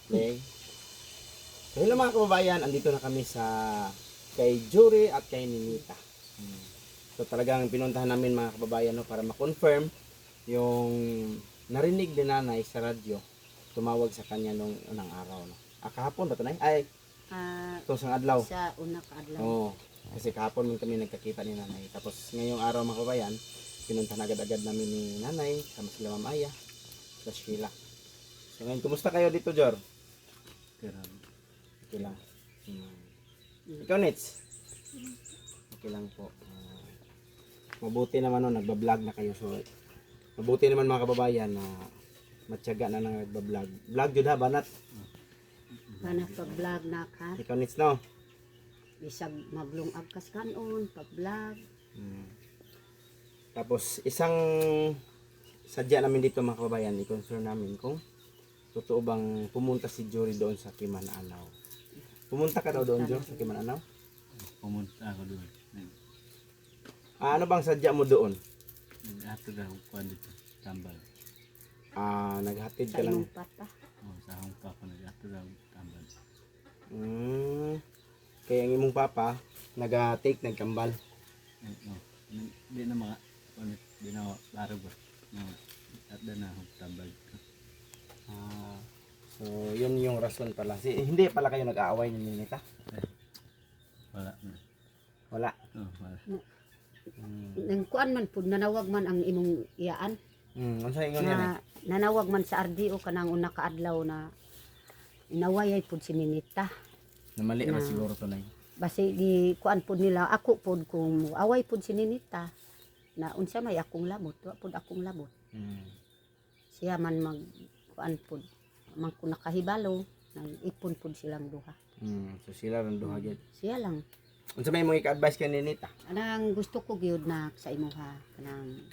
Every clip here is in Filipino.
Okay. So hello mga kababayan, andito na kami sa kay Jory at kay Ninita. So talagang pinuntahan namin mga kababayan no, para ma-confirm yung narinig ni nanay sa radyo. Tumawag sa kanya nung unang araw. No? Kahapon ba ito na? Ay, itong sang adlaw. Sa una ka adlaw. Oo. Kasi kahapon man kami nagkakita ni nanay. Tapos ngayong araw mga kababayan, pinuntahan agad-agad namin ni nanay, sama sila mamaya, sa Sheila. So ngayon, kumusta kayo dito, Jor? Okay lang. Ikaw, Nits? Okay lang po. Mabuti naman no, nagbablog na kayo. So, mabuti naman mga kababayan na matyaga na nang nagbablog. Vlog yun ha, banat? Kana pag-vlog na ka. Ikaw, Nits, no? Bisag maglungag kas kanon, pag-vlog. Tapos, isang sadya namin dito mga kababayan, i-confirm namin kung totoo bang pumunta si Jory doon sa Kimananaw. Pumunta ka daw doon, Jory, sa Kimananaw? Pumunta ako doon. Ano bang sadya mo doon? Nag-atog ako kuwan dito. Tambal. Naghatid Sa ka lang. imong pata. Sa akong papa nag-atog ako tambal. Kaya ang imong papa, nag-take, nagkambal. Di na mga, di na ako laro ba. At na akong tambal. So, yun yung rason pala. Hindi pala kayo nag-aaway ni Ninita? Wala. Wala. Wala. Nang kuan man pud nanawag man ang imong iyaan. Ano sa ingon yan eh? Na nanawag man sa RDO kanang una ka adlaw na inawayay pud si Ninita. Namali na siguro to na yun. Basi gi kuan pud nila ako pud kung away pud si Ninita na unsa may akong labot, wa pud akong labot. Siya man mag kuan pud man ko nakahibalo nag-ipon pud silang duha. So sila rin duha gyud. Siya lang. Unsa may mga ika-advise kay Ninita? Anang gusto ko gyud na sa imuha kanang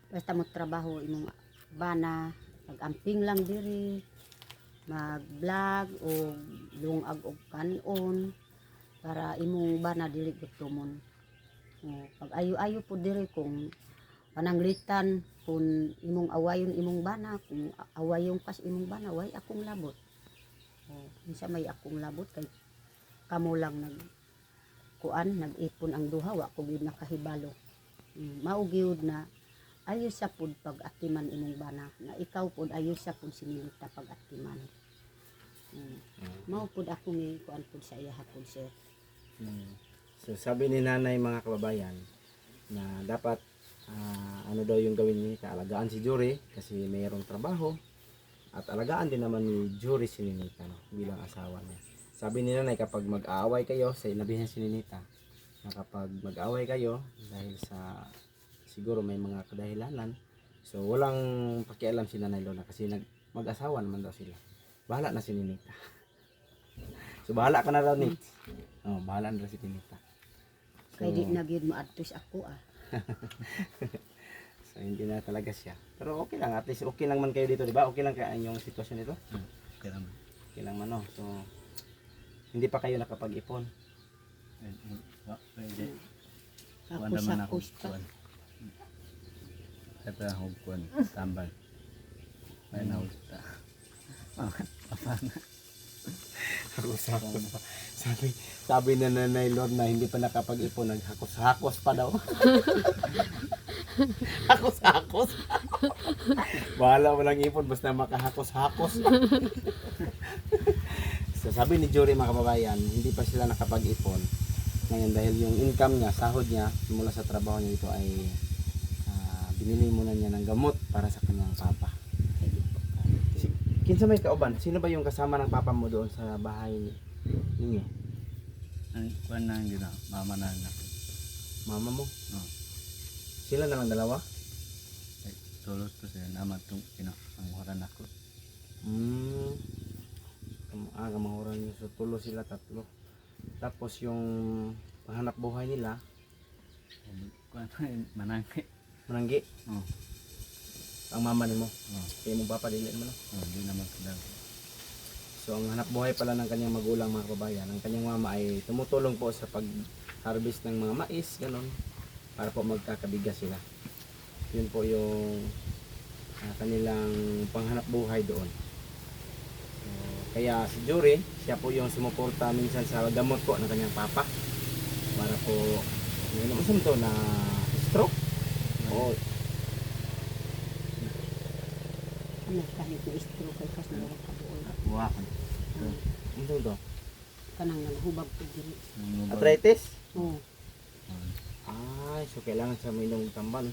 basta mo trabaho imong bana mag-amping lang diri mag-vlog o lungag og kanon para imong bana dili gutomon. Pag ayo-ayo po diri kung pananglitan kung imong awayon imong bana kung awayon kas imong bana way akong labot. Unsa may akong labot kay kamo lang kuan nag-ipon ang duha wa ko gyud nakahibalo. Mao gyud na ayo sa pud pag-atiman imong bana na ikaw pud ayo sa pud sinilita pag-atiman. Mao pud ako ni kuan pud sa iya hapon sir. So sabi ni nanay mga kababayan na dapat ano daw yung gawin ni alagaan si Jory kasi mayroong trabaho at alagaan din naman ni Jory si Ninita no, bilang asawa niya. Sabi ni nanay kapag mag-aaway kayo, sa inabihan si Ninita na kapag mag-aaway kayo dahil sa siguro may mga kadahilanan, so walang pakialam si Nanay Lola kasi mag-asawa naman daw sila. Bahala na si Ninita. So bahala ka na daw ni. Bahala na daw si Ninita. Kay di na gyud maadtos ako So hindi na talaga siya. Pero okay lang, at least okay lang man kayo dito, di ba? Okay lang kaya yung sitwasyon nito? Okay lang. Okay lang man, no? So hindi pa kayo nakapag-ipon. Pwede. ako Kuwan naman sa ako kusta. kuwan. Ito ako kuwan. Tambal. May nausta. Hakos-hakos pa. Sabi na Nanay Lord na hindi pa nakapag-ipon, naghakos-hakos pa daw. Hakos-hakos. Bahala mo lang ipon basta makahakos-hakos. So sabi ni Jory mga kababayan, hindi pa sila nakapag-ipon. Ngayon dahil yung income niya, sahod niya mula sa trabaho niya ito ay binili muna niya ng gamot para sa kanyang papa. Kinsa may kauban? Sino ba yung kasama ng papa mo doon sa bahay ninyo? Ang kuwan na hindi na. Mama na na. Mama mo? Oh. Sila na lang dalawa? Tulot ko siya naman itong ang waran ako. Kamahuran nyo. So tulo sila, tatlo. Tapos yung panghanap buhay nila, Kuwan manangke. mananggi. Ang mama ni mo. Kaya mong papa, dili naman. Hindi naman kadang. So ang hanap buhay pala ng kanyang magulang mga kababayan, ang kanyang mama ay tumutulong po sa pag-harvest ng mga mais, ganun, para po magkakabigas sila. Yun po yung kanilang panghanap buhay doon. So, Kaya si Jory, siya po yung sumuporta minsan sa gamot po ng kanyang papa. Para po, ano mo to na stroke? Oo. Ano kahit na stroke kay kas na kabuol. Buwakan. Ano to? Kanang naghubag ko diri. Arthritis? Oo. Ay, so kailangan sa may inom tambal.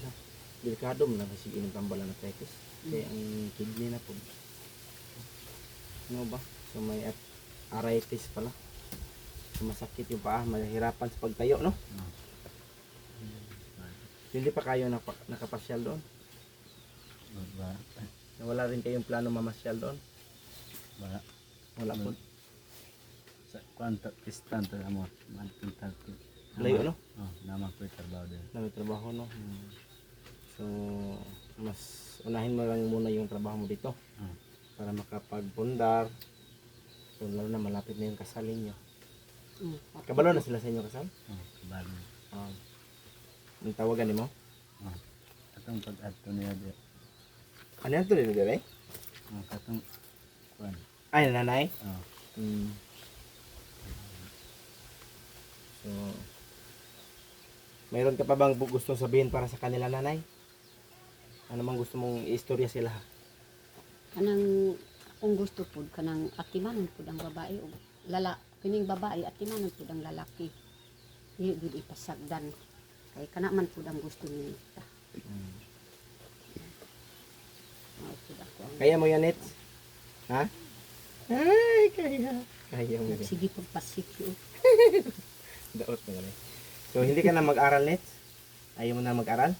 Delikado mo na kasi inom tambal ng arthritis. Kaya ang kidney na po. Ano ba? So may arthritis pala. So masakit yung paa, mahirapan sa pagtayo, no? Hindi pa kayo nakapasyal doon? So, wala rin kayong plano mamasyal doon? Wala po. Sa kwanta pistan to amo man pintal ko. Layo, no? Oh, naman ko trabaho din. Na may trabaho, no? So, mas unahin mo lang muna yung trabaho mo dito. Para makapagpundar. So, lalo na malapit na yung kasalin nyo. Kabalo na sila sa inyo kasal? Oh, bago. Ang tawagan ni mo? Atong pag-adto niya di. Ano yan to rin, bebe? Katong kwan. Ay, nanay? Oh, So, mayroon ka pa bang gustong sabihin para sa kanila, nanay? Ano mang gusto mong istorya sila? Kanang kung gusto pud kanang atimanon pud ang babae o kining babae atimanon pud ang lalaki. Dili gud ipasagdan. Kay kana man pud ang gusto ni ta. Mao pud ako ang Kaya mo yan, Nets? Ha? Ay, kaya. Kaya mo yan. sige pagpasikyo. Daot na ganun. So, hindi ka na mag-aral, Nets? Ayaw mo na mag-aral?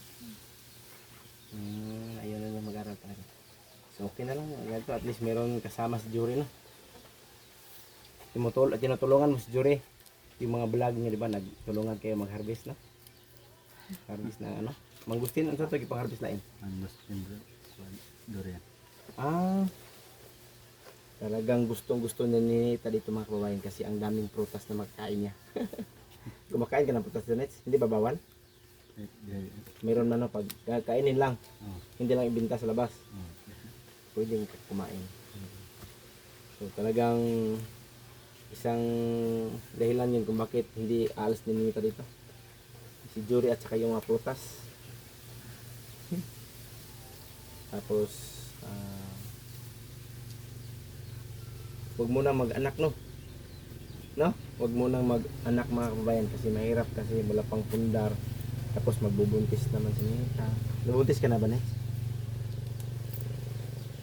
Ayaw na mag-aral talaga. So, okay na lang. Ganito, at least meron kasama si Jory, no? Tinutulungan mo si Jory. Yung mga vlog niya, di ba? Nagtulungan kayo mag-harvest, no? Harvest na, ano? Mangustin, ano ito? Ipang-harvest na yun? ang gusto din durian. Talagang gustong-gusto niya ni Nita dito mga kababayan kasi ang daming prutas na magkain niya. Kumakain ka ng prutas doon, Nets? Hindi ba bawal? Meron man, no? Pag kainin lang. Oh, Hindi lang ibinta sa labas. oh. Pwedeng kumain. So talagang isang dahilan yun kung bakit hindi alas ni Nita dito. Si Jory at saka yung mga prutas. Tapos huwag mo na mag-anak, no? No? Huwag mo nang mag-anak mga kababayan kasi mahirap kasi wala pang pundar. Tapos magbubuntis naman si Nita. Nabuntis ka na ba, Nes?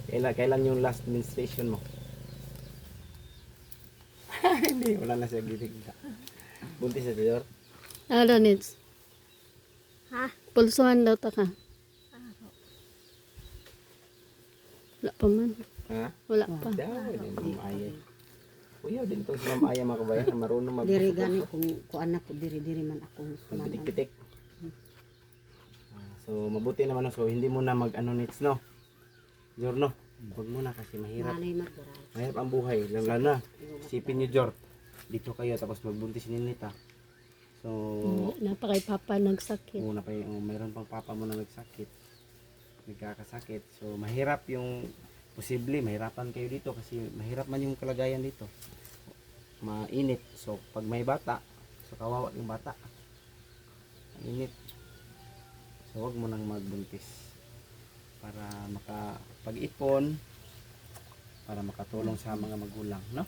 Kailan yung last menstruation mo? Hindi, wala na siya gitigda. Buntis na siya, Jor? Ano, Nits? Ha? Pulsuhan daw ta ka. Wala pa man. Ha? Wala pa. Daw, hindi mo Aya. Kuya, din to si Ma'am Aya mga kabayan na marunong Diri gani kung anak ko diri man akong magpitik-pitik. So, mabuti naman, no? So, hindi mo na mag-ano, Nits, no? Jor, no? Huwag mo na kasi mahirap. nanay madural. Mahirap ang buhay. Lalo na. Isipin nyo, Jor. Dito kayo tapos magbuntis ni Nita. So, Napakay papa nagsakit. una pa yung mayroon pang papa mo na nagsakit. Nagkakasakit. So, mahirap yung posible. Mahirapan kayo dito kasi mahirap man yung kalagayan dito. Mainit. So, pag may bata, so kawawa yung bata. Mainit. So, huwag mo nang magbuntis. Para makapag-ipon, para makatulong sa mga magulang, no?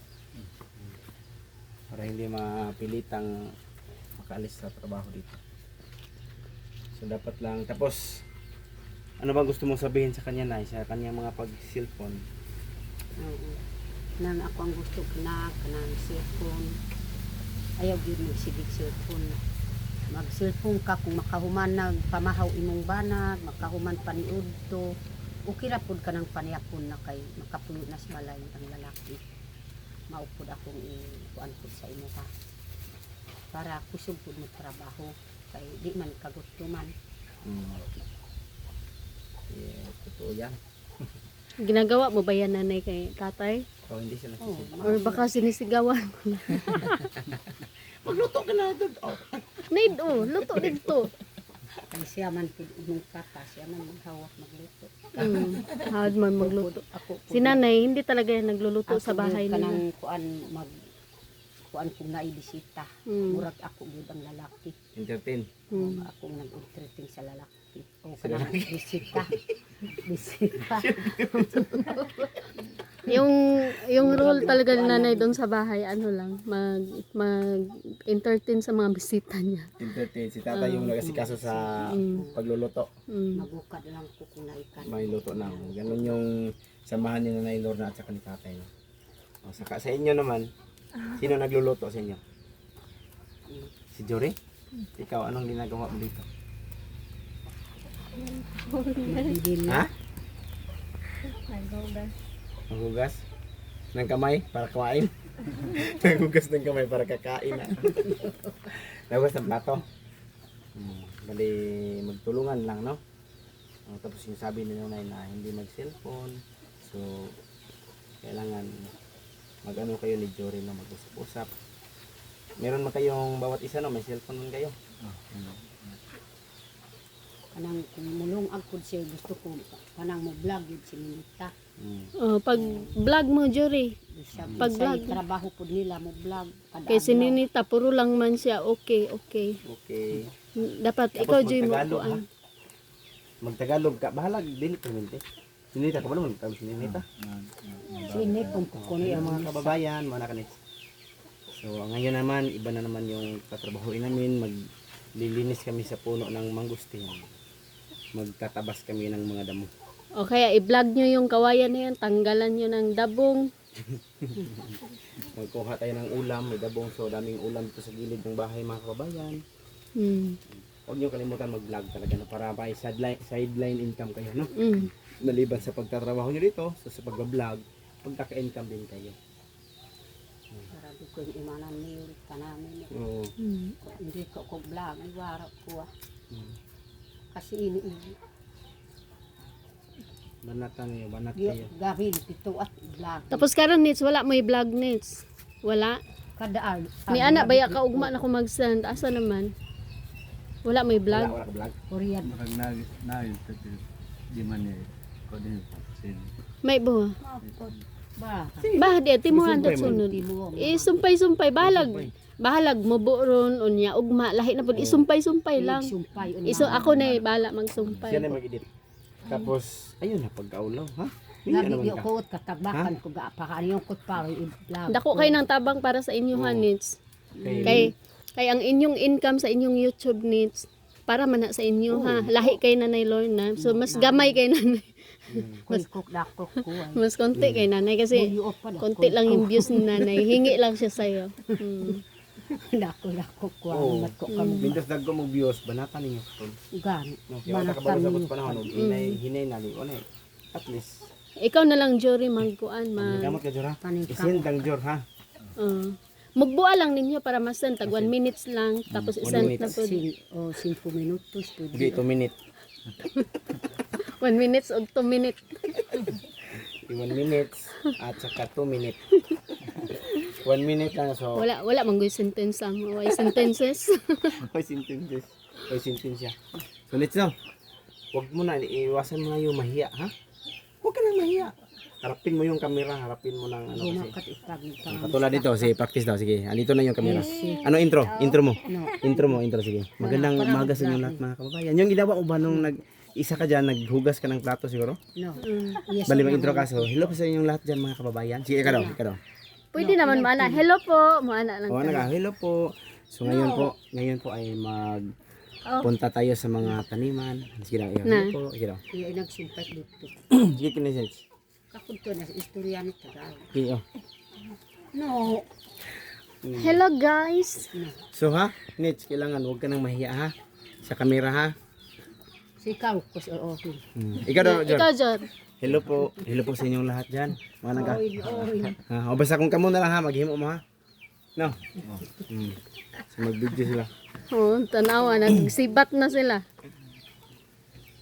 Para hindi mapilitang makaalis sa trabaho dito. So dapat lang, tapos ano ba gusto mong sabihin sa kanya, Nay, sa kanya mga pag-cellphone? Oo. Nang ako ang gusto ko na kanang cellphone. Ayaw gyud magsigig cellphone. Mag-cellphone ka kung makahuman pamahaw imong banag, makahuman paniud to. Okay ra pud ka ng paniyapon na kay makapuyo na sa balay ang lalaki. Maupod akong ikuan pud sa imo ha. Para kusog pud mo trabaho kay di man kagustuman. Yes, totoo yan. Ginagawa mo ba yan, nanay, kay tatay? So hindi sila Oh, sisipin. Or baka sinisigawan mo na. Magluto ka na doon. Oh. Need, luto dito. Kaya siya man pud imong kata, siya man maghawak magluto. Hawad man magluto. Ako pud- Si nanay, hindi talaga yan nagluluto ako sa bahay gyud nila. kanang kuan kung naibisita. Mm. Murag ako gyud ang lalaki. Entertain. Mm. Ako nag-entreating sa lalaki. O kanang bisita. Bisita. Yung role talaga ni nanay doon sa bahay, ano lang, entertain sa mga bisita niya. Entertain. Si tata yung nagasikaso sa pagluluto. Mm. Magukad lang ko kung naikan. May luto na. Ganun yung samahan ni Nanay Lorna at saka ni tatay. No? O, saka sa inyo naman, sino nagluluto sa inyo? Si Jory? Ikaw, anong ginagawa mo dito? Bibili. Ha? Maghugas ng kamay para kumain. Naghugas ng kamay para kakain na. Naghugas ng plato. Bali magtulungan lang, no? Tapos yung sabi ni nanay na hindi mag-cellphone. So, kailangan mag-ano kayo ni Jory na mag-usap-usap. Meron man kayong bawat isa, no? May cellphone man kayo. Kanang kung mulong agkod siya gusto ko kanang mo vlog yun si Minita. Pag vlog mo, Jory, Siya Pag sa vlog. trabaho pud nila mo vlog kada kay si adlaw. Ninita, puro lang man siya, okay. Okay. Dapat Tapos ikaw, Joy, mo magtagalog, kuan. Magtagalog ka. Bahala, dili permente. Sinita ka ba naman? Tawag si Ninita. Sini kung kukunin Yung ang mga kababayan, mga nakanis. So ngayon naman, iba na naman yung tatrabahuin namin. Maglilinis kami sa puno ng mangustin. Magtatabas kami ng mga damo. O kaya i-vlog nyo yung kawayan na yan, tanggalan nyo ng dabong. Magkuha tayo ng ulam, may dabong. So daming ulam dito sa gilid ng bahay mga kababayan. Mm. Huwag nyo kalimutan mag-vlog talaga na para may sideline income kayo, no? Mm. Maliban sa pagtatrabaho nyo dito, so sa pag-vlog, pagkaka-income din kayo. Marami ko yung imanan niyo kanamin. Oo. Mm. Hindi ko vlog, ay wara ko. Mm. Kasi ini Banatan nyo, banat kayo. gabi pito at vlog. Tapos karon nits, wala may vlog nits. Wala. Kada Ni anak baya ka ugma na ko mag-send. Asa naman? Wala may Wala, vlog. wala ka vlog. Korean. Marag na yun di man eh ko din sin May buha. Ba. Bah, di mo Sumpay handat man. sunod. Timo. Isumpay-sumpay bahalag mo ron unya ugma lahi na pud isumpay-sumpay lang. Sumpay. Iso ako na bala magsumpay. Siya na mag-edit. Tapos, ayun na, pagkaulaw, ha? Hindi Gabi naman di ka. ko katabakan ko gapakan yung kot pa i-vlog. Dako kay ng tabang para sa inyo Oo. hanits. Okay. Kay ang inyong income sa inyong YouTube needs para man na sa inyo ha. Lahi kay Nanay Lorna. So mas gamay kay Nanay. Koy kok dako ko. Mas konti kay Nanay kasi konti lang yung views ni Nanay. Hingi lang siya sa'yo. Dako ko Oo. mat ko kamo Mintas dagko mo views, banatan ninyo. gan. No, kaya wala ka ba sa panahon, hinay na rin. At least, Ikaw na lang Jory magkuan gamot ka, Jor, ha? Paningkam. Isend ang Jor, ha? Magbuwa lang ninyo para masend tag 1 minutes lang tapos 1 isend minute. na po. Sin o 5 minutos pwede. Hindi, 2 minute. 1 minutes o 2 minutes. 1 minutes at saka 2 minute. 1 minute lang, so... Wala man gyud sentence ang way sentences. Hoy, sentences. Hoy, sentensya. So, let's know. Huwag mo na, iwasan mo na yung mahiya, ha? Huwag ka nang mahiya. Harapin mo yung camera, harapin mo ng ano kasi. Gumakat ikag ka. Katulad dito, sige, practice daw, sige. Andito na yung camera. Ano intro? Intro mo. No. Intro, sige. Magandang umaga sa inyo lahat mga kababayan. Yung ginawa ko ba nung isa ka dyan, naghugas ka ng plato siguro? No. Yes. Bali, mag-intro ka. So, hello po sa inyong lahat dyan mga kababayan. Sige, ikaw daw. Pwede naman maana. Hello po, maana lang. O, hello po. So, ngayon po ay punta tayo sa mga taniman. Sige daw, hello po. Sige daw. Iya nagsumpay dito. Sige, kinesense. Kakod to na istorya ni Tagalog. Okay, oh. No. Hello guys. So, Nitch, kailangan huwag ka nang mahiya, ha? Sa camera, ha? Si Carl ko sa okay. Ikaw daw, John. Ikaw Jor. Hello po sa inyong lahat dyan. Mga naga. Oy. O basta kung kamo na lang ha, maghimo mo ha. No? So mag-video sila. Oh, tanawa nagsibat na sila.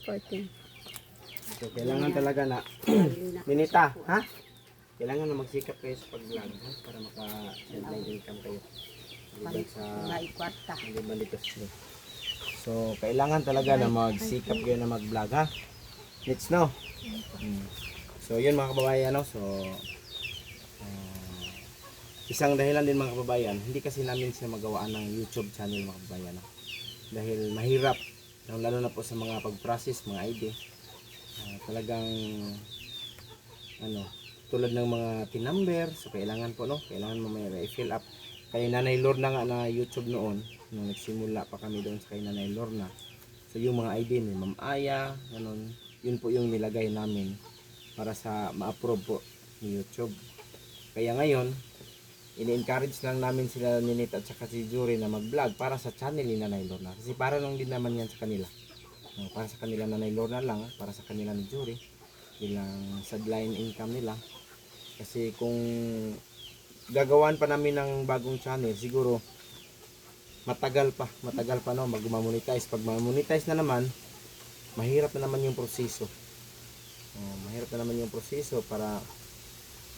14. So kailangan talaga na minita, ha? Kailangan na magsikap kayo sa pag-vlog, ha? Para maka-send na income kayo. Maliban sa Naikwarta. maliban dito sa so So, kailangan talaga na magsikap kayo na mag-vlog ha. Let's know. So, yun mga kababayan, no? So, isang dahilan din mga kababayan, hindi kasi namin siya magawaan ng YouTube channel mga kababayan, no? Dahil mahirap, lalo na po sa mga pag-process, mga ID. Talagang, tulad ng mga pin number, so kailangan po, no? Kailangan mo may i-fill up. Kay Nanay Lorna nga na YouTube noon, nung nagsimula pa kami doon sa kay Nanay Lorna. So yung mga ID ni Ma'am Aya, ganun, yun po yung nilagay namin para sa ma-approve po ni YouTube. Kaya ngayon, ini-encourage lang namin sila ni Nita at saka si Jury na mag-vlog para sa channel ni Nanay Lorna. Kasi para lang din naman yan sa kanila. Para sa kanila Nanay Lorna lang, para sa kanila ni Jury, bilang sideline income nila. Kasi kung gagawin pa namin ng bagong channel, siguro matagal pa no, mag-monetize. Pag ma-monetize na naman, mahirap na naman yung proseso. Para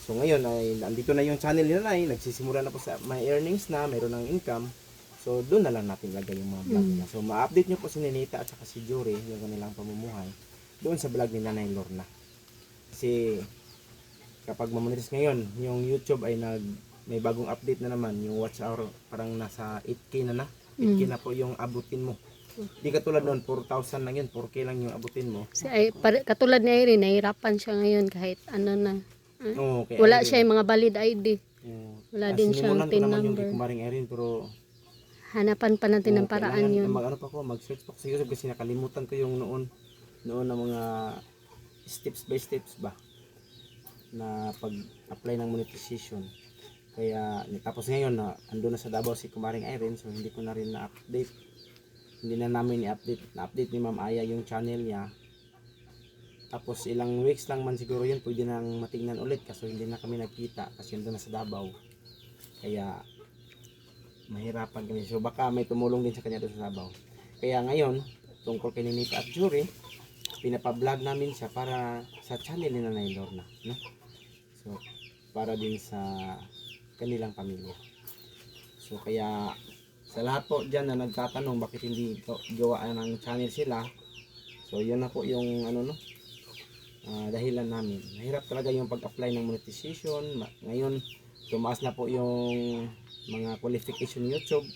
so ngayon ay andito na yung channel nila ay nagsisimula na po sa may earnings na, mayroon ng income. So doon na lang natin lagay yung mga vlog nila. So ma-update nyo po si Ninita at saka si Jury yung kanilang pamumuhay doon sa vlog ni Nanay Lorna. Kasi kapag ma-monetize ngayon, yung YouTube ay may bagong update na naman, yung watch hour parang nasa 8K na 8K na po yung abutin mo. Di katulad noon 4,000 lang yun, 4K lang yung abutin mo. Katulad ni Irene, nahihirapan siya ngayon kahit ano na. Oo, kaya Wala siya yung mga valid ID. Wala din siyang sinimulan ko PIN naman yung number. kay Kumaring Erin, pero Hanapan pa natin ng paraan kailangan yun. mag-search pa ko sa YouTube kasi nakalimutan ko yung noon na mga steps by steps ba na pag-apply ng monetization. Kaya tapos ngayon na ando na sa Davao si Kumaring Irene, so hindi ko na rin na-update. Hindi na namin i-update. Na-update ni Ma'am Aya yung channel niya. Tapos ilang weeks lang man siguro yun, pwede nang matingnan ulit kasi hindi na kami nagkita kasi ando na sa Davao. Kaya mahirapan kami. So baka may tumulong din sa kanya doon sa Davao. Kaya ngayon, tungkol kay Ninita at Jury, pinapablog namin siya para sa channel ni Nanay Lorna, no? So para din sa kanilang pamilya. So kaya sa lahat po dyan na nagtatanong bakit hindi gawa ng channel sila, so yun na po yung dahilan namin. Mahirap talaga yung pag-apply ng monetization. Ngayon tumaas na po yung mga qualification YouTube.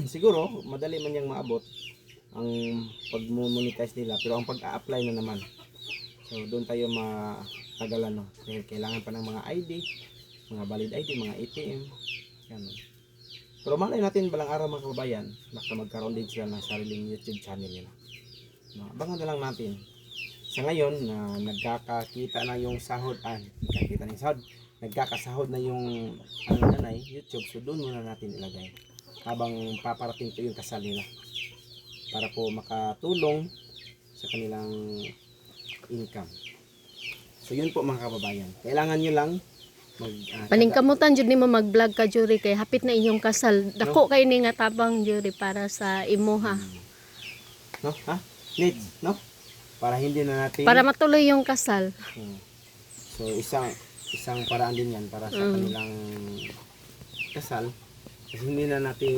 Siguro madali man yang maabot ang pag-monetize nila, pero ang pag-a-apply na naman, so doon tayo matagalan, no? Dahil kailangan pa ng mga ID, mga valid ID, mga ATM, yan. Pero malay natin balang araw mga kababayan, magkaroon din sila ng sariling YouTube channel nila. No, abangan na lang natin. Sa ngayon na nagkakakita na yung sahod, nagkakasahod na yung nanay YouTube, so doon muna natin ilagay habang paparating po yung kasal nila para po makatulong sa kanilang income. So yun po mga kababayan, kailangan nyo lang Paningkamutan jud nimo mag-vlog ka, Jury, kay hapit na inyong kasal. Dako kay ni nga tabang, Jury, para sa imo ha. no? Ha? Needs, no? Para hindi na natin Para matuloy yung kasal. So isang paraan din yan para sa kanilang kasal. Kasi hindi na natin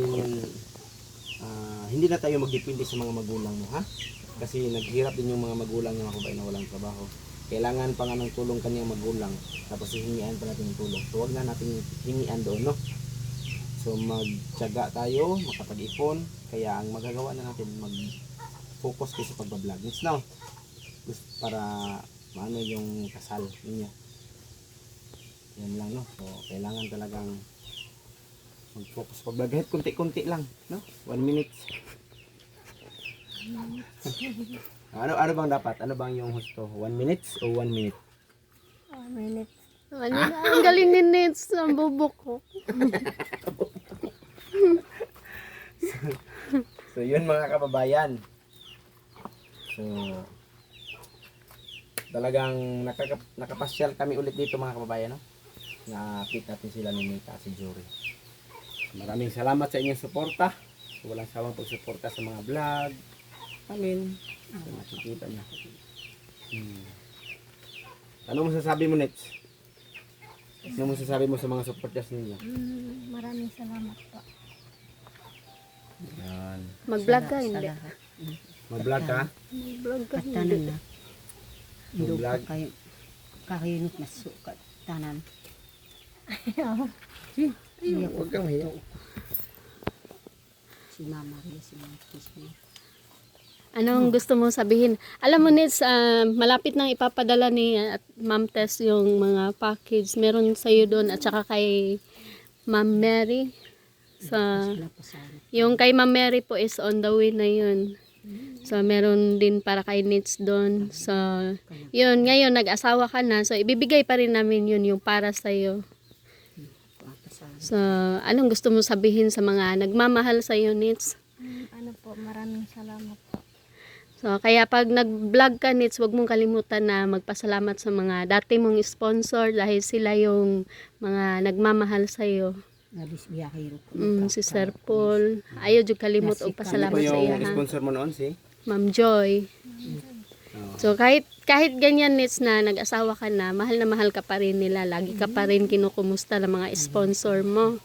hindi na tayo magdepende sa mga magulang mo, ha? Kasi naghirap din yung mga magulang ng mga kababayan na walang trabaho. Kailangan pa nga ng tulong kanyang magulang, tapos hihingian pa natin ng tulong. So huwag na natin hingian doon, no? So magtiyaga tayo, makapag-ipon, kaya ang magagawa na natin, mag-focus kayo sa pagbablog. It's now, para maano yung kasal ninyo. Yan lang, no? So kailangan talagang mag-focus pag-vlog. Kahit kunti-kunti lang, no? 1 minute. ano bang dapat? Ano bang yung husto? 1 minute o 1 minute? 1 minute. Ang galing ni Nets, ang bubok ko. So yun mga kababayan. So talagang nakapasyal kami ulit dito mga kababayan, no? Nakita natin sila ni Nita at si Jury. Maraming salamat sa inyong suporta. Walang sawang pagsuporta sa mga vlog namin. So, makikita niyo. Ano masasabi mo, Nets? Ano masasabi mo sa mga supporters ninyo? Maraming salamat po. Yan. Mag-vlog ka, Sa hindi? lahat. Mag-vlog ka? Mag-vlog ka, hindi. Katanan na. Hindi Mag-vlog? pa kayo kakayunot na sukat. Tanan. Huwag kang mahiya. Si Mama Ria, si Mama Kismi. Anong gusto mo sabihin? Alam mo, Nits, malapit nang ipapadala ni Ma'am Tess yung mga package. Meron sa'yo doon at saka kay Ma'am Mary. Sila pa sa Yung kay Ma'am Mary po is on the way na yun. So, meron din para kay Nits doon. So, yun, ngayon, nag-asawa ka na. So, ibibigay pa rin namin yun, yung para sa'yo. So, anong gusto mo sabihin sa mga nagmamahal sa'yo, Nits? Ano po, maraming salamat po. So, kaya pag nag-vlog ka, Nits, wag mong kalimutan na magpasalamat sa mga dati mong sponsor dahil sila yung mga nagmamahal sa'yo. Nabis biyahiro ko. Si Sir Paul. Ayaw jud kalimot og Ano pasalamat po sa iya, yung ha? sponsor mo noon, si? Ma'am Joy. So, kahit ganyan, Nits, na nag-asawa ka na mahal ka pa rin nila. Lagi ka pa rin kinukumusta ng mga sponsor mo.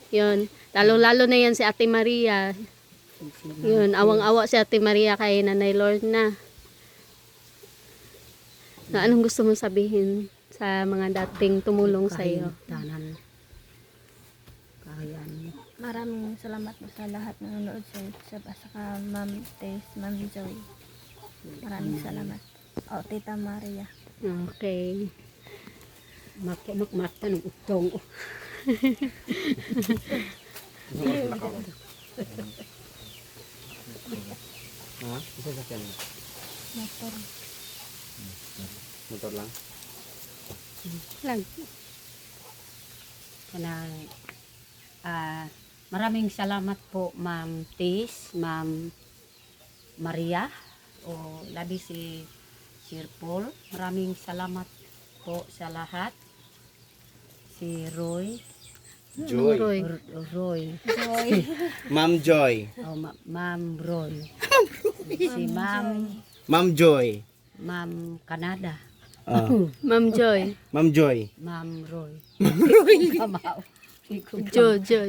Yun. Lalo-lalo na yan si Ate Maria. Yun, awang-awa si Ate Maria kay Nanay Lorna. So, anong gusto mong sabihin sa mga dating tumulong sa iyo? Tanan. Kahayan. Maraming salamat po sa lahat ng nanonood sa saka Ma'am Tess, Ma'am Joy. Maraming salamat. O, Tita Maria. Okay. Makmata ng utong. Ha? Isa sa kanya. Motor. Motor lang. Lang. Kanang maraming salamat po Ma'am Tis, Ma'am Maria o labi si Sir Paul. Maraming salamat po sa lahat. Si Roy, Joy. Roy. Roy, Ma'am Joy. Ma'am Roy. Si Ma'am Joy. Ma'am Canada, Ah, Ma'am Joy. Ma'am Joy. Ma'am Roy. Joy. Joy.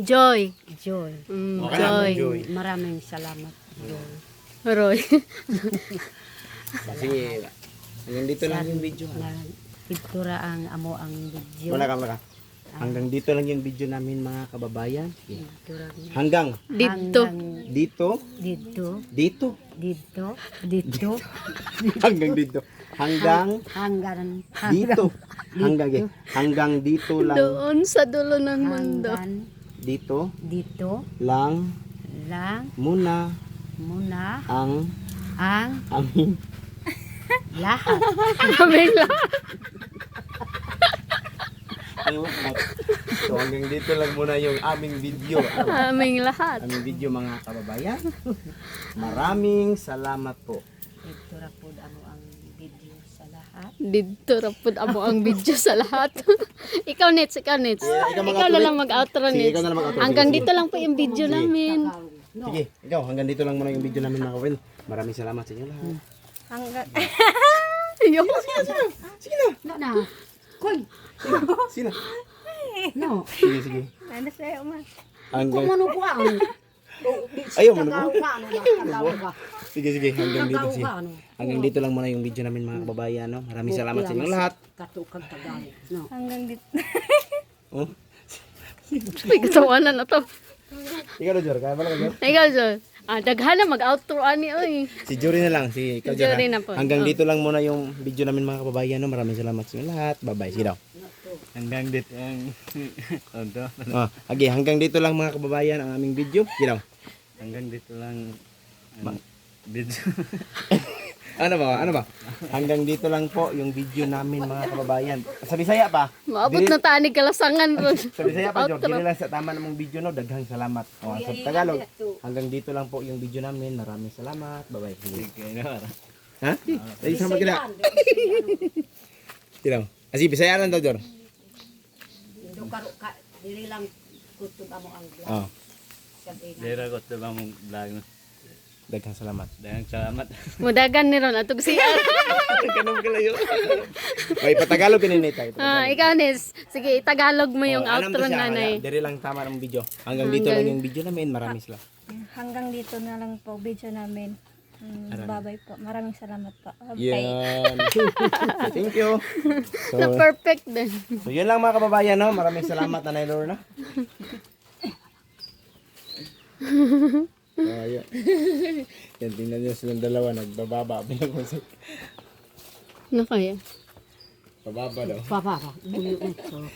Joy. Okay lang, Ma'am Joy. Joy. Maraming salamat. Joy. Roy. Sige. Hanggang dito lang yung video. Na pictura ang amo ang video. Wala ka. Hanggang dito lang yung video namin mga kababayan. Sige. Pictura niya. Hanggang Dito. Hanggang dito. dito, Dito. dito, dito, Hanggang dito. Hanggang hanggang dito. Hanggang dito lang. Doon sa dulo ng mundo. hanggang Dito dito lang lang muna muna ang ang aming lahat. Kaming lahat. So hanggang dito lang muna yung aming video. Aming lahat. Aming video mga kababayan. Maraming salamat po. Pictura po ano ang video sa lahat. Dito rapod amo ang video sa lahat. ikaw, Nits. ikaw Ikaw mag-outro, na lang mag-outro, Sige, Nits. ikaw na lang mag-outro. Hanggang Sige, dito lang po yung video namin. Sige, ikaw hanggang dito lang muna yung video namin mga kababayan. Maraming salamat sa inyo lahat. Hanggang, Ayun. No na. Koy. Sino? No. Sige. ano sa'yo, Ma? Hanggang Kung ano ko ang Ayaw mo na tagaw po. ka ano tagaw ka. Sige, hanggang dito Tagaw sige. ka ano. Hanggang dito lang muna yung video namin mga kababayan, no. Maraming salamat sa inyo lahat. Katukag tagaw. No. Hanggang dito. Oh. May katawanan na to. Ikaw na, Jor. Kaya pala ka, Jor? Ikaw, Jor. Daghan na mag-outro ani oy. Si Jory na lang. Si ikaw, Si Jor. Jory ha? na po. Hanggang Oh. dito lang muna yung video namin mga kababayan, no. Maraming salamat sa inyo lahat. Bye-bye. Sige daw. Hanggang dito ang todo. Oh, okay, hanggang dito lang mga kababayan ang aming video. Sige daw. Hanggang dito lang ang video. Ano ba? Hanggang dito lang po yung video namin mga kababayan. Sa Bisaya pa. Maabot na tanig kalasangan ron. Sa Bisaya pa, Jor. Outro. Dili lang sa tama namang video, no. Daghang salamat. Oh, sa Tagalog, hanggang dito lang po yung video namin. Maraming salamat. Bye-bye. Sige. Sige na. Ha? Ay, sama kita. Sige daw. Asi, Bisaya lang daw, Jor. Ito karo ka dili lang kutub amo ang vlog. Oh. Sabi nga. Dira ko ito ba mong vlog mo? Daghang salamat. Dagang salamat. Mudagan ni ron atog siya. Kanang kalayo. May patagalog kini tayo. Ikaw Nis, sige Tagalog mo yung outro nanay. Diri lang tama ng video. Hanggang dito lang yung video namin. Maraming salamat. Hanggang dito na lang po video namin. Bye-bye po. Maraming salamat po. Yan. Thank you. Na perfect din. So yun lang mga kababayan, no? Maraming salamat Nanay Lorna. Ayun. Yan, tingnan nyo silang dalawa, nagbababa. Pinag-usap. Ano kaya? Bababa daw. Papa, buyo ito.